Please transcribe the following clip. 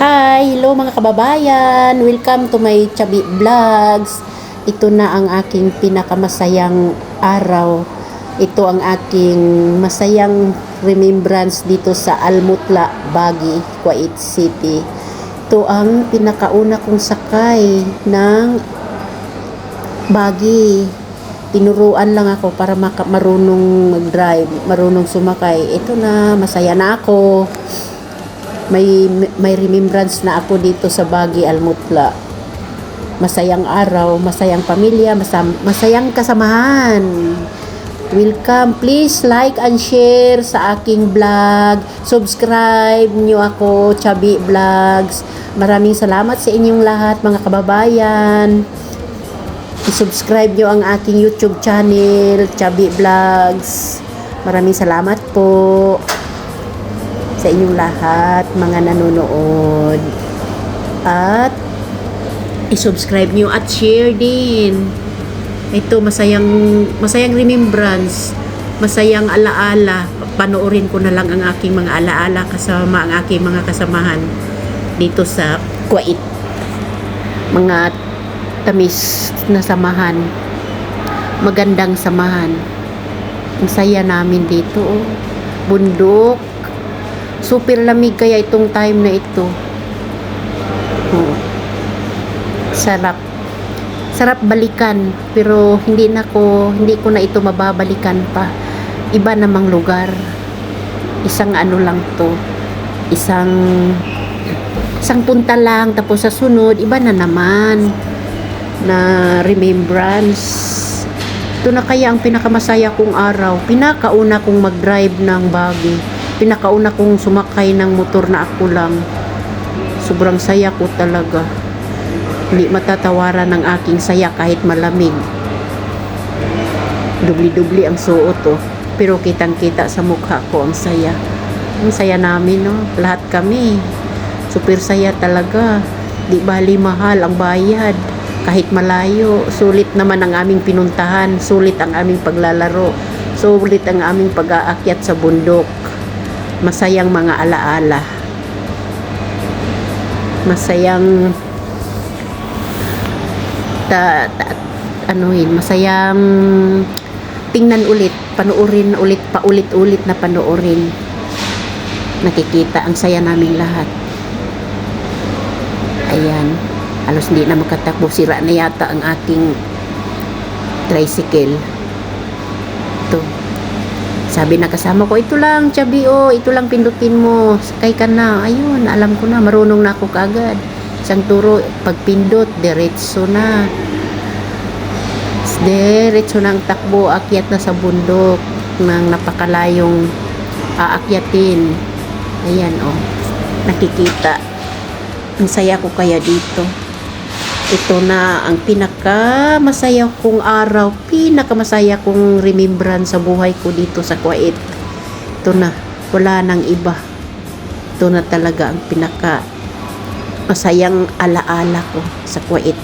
Hi! Hello mga kababayan! Welcome to my Chubby Vlogs. Ito na ang aking pinakamasayang araw. Ito ang aking masayang remembrance dito sa Almutla, Baguio, Kuwait City. Ito ang pinakauna kong sakay ng Baguio. Tinuruan lang ako para marunong mag-drive, marunong sumakay. Ito na, masaya na ako. May remembrance na ako dito sa Baguio, Almutla. Masayang araw, masayang pamilya, masayang kasamahan. Welcome. Please like and share sa aking vlog. Subscribe nyo ako, Chubby Vlogs. Maraming salamat sa inyong lahat mga kababayan. I-subscribe nyo ang aking YouTube channel, Chubby Vlogs. Maraming salamat po sa inyong lahat mga nanonood, at i-subscribe nyo at share din. Ito masayang remembrance, masayang alaala. Panoorin ko na lang ang aking mga alaala kasama ang aking mga kasamahan dito sa Kuwait. Mga tamis na samahan, magandang samahan. Ang saya namin dito, oh. Bundok, super lamig kaya itong time na ito. Oh. Sarap balikan, pero hindi ko na ito mababalikan pa. Iba namang lugar. Isang ano lang to. Isang punta lang, tapos sa sunod iba na naman na remembrance. Ito na kaya ang pinakamasaya kong araw. Pinakauna kong mag-drive ng Baguio. Pinakauna kong sumakay ng motor na ako lang. Sobrang saya ko talaga. Hindi matatawaran ng aking saya kahit malamig. Dubli-dubli ang suot, oh. Pero kitang-kita sa mukha ko ang saya. Ang saya namin, no? Lahat kami. Super saya talaga. Di bali mahal ang bayad. Kahit malayo. Sulit naman ang aming pinuntahan. Sulit ang aming paglalaro. Sulit ang aming pag-aakyat sa bundok. Masayang mga alaala. Masayang masayang tingnan ulit, panoorin ulit, paulit-ulit na panoorin. Nakikita ang saya naming lahat. Ayan, halos hindi na makatakbo, sira na yata ang aking tricycle. Ito, sabi na kasama ko, ito lang Chubby, oh, ito lang pindutin mo, sakay ka na. Ayun, alam ko na, marunong na ako kaagad. Isang turo, pagpindot, diretso na ang takbo, akyat na sa bundok ng napakalayong aakyatin. Ayan, oh, nakikita. Ang saya ko kaya dito. Ito na ang pinakamasaya kong araw, pinakamasaya kong remembrance sa buhay ko dito sa Kuwait. Ito na, wala nang iba. Ito na talaga ang pinaka masayang alaala ko sa Kuwait.